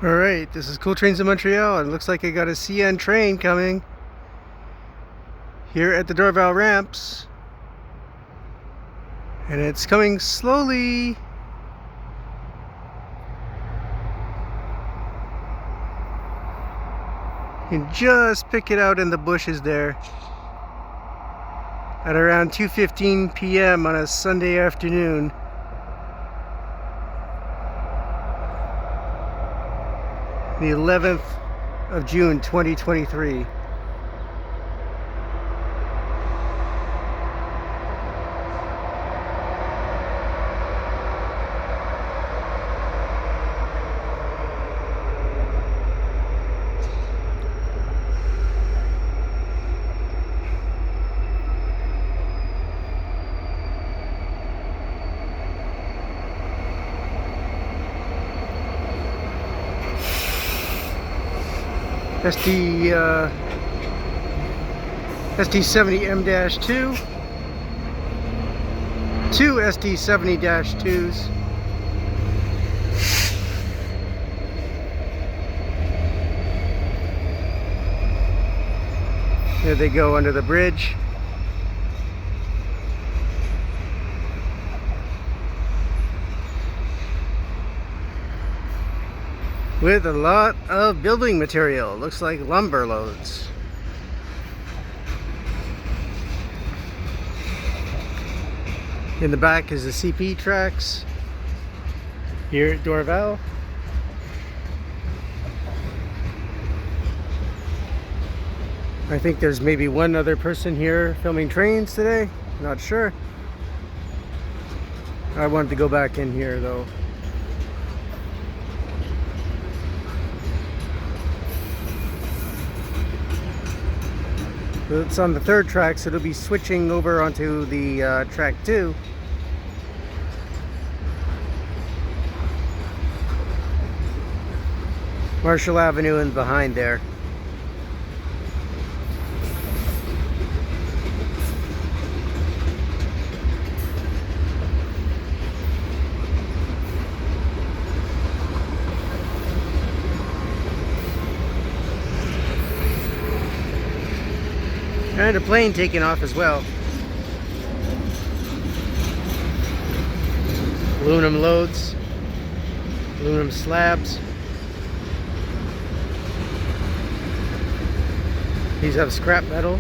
Alright, this is Cool Trains in Montreal, and it looks like I got a CN train coming here at the Dorval ramps. And it's coming slowly. You can just pick it out in the bushes there at around 2:15 p.m. on a Sunday afternoon. The 11th of June 2023. SD70M-2, two SD70-2s. There they go under the bridge. With a lot of building material. Looks like lumber loads. In the back is the CP tracks here at Dorval. I think there's maybe one other person here filming trains today. Not sure. I wanted to go back in here though. It's on the third track, so it'll be switching over onto the track 2. Marshall Avenue and behind there. And a plane taking off as well. Aluminum loads, aluminum slabs. These have scrap metal.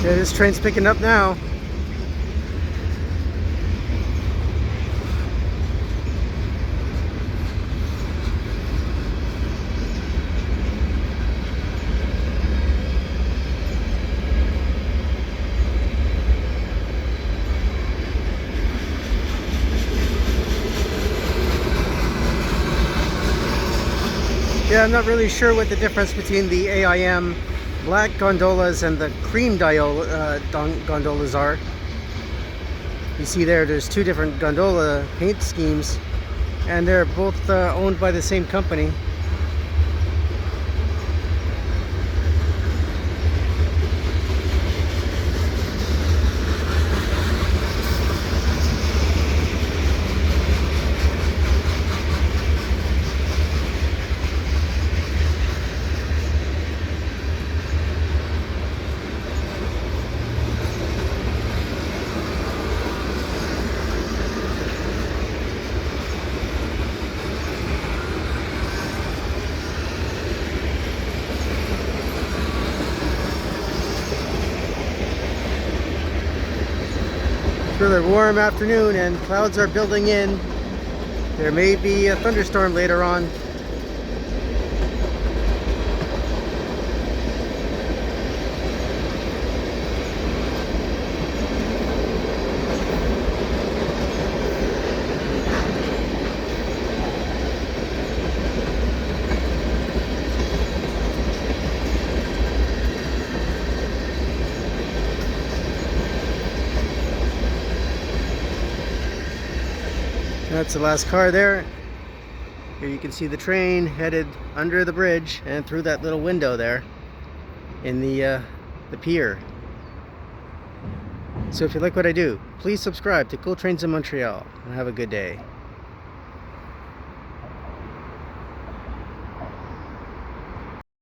Yeah, this train's picking up now. Yeah, I'm not really sure what the difference between the AIM black gondolas and the cream gondolas are. You see there's two different gondola paint schemes, and they're both owned by the same company. Really warm afternoon and clouds are building in. There may be a thunderstorm later on. That's the last car there. Here you can see the train headed under the bridge and through that little window there. in the pier. So if you like what I do, please subscribe to Cool Trains in Montreal and have a good day.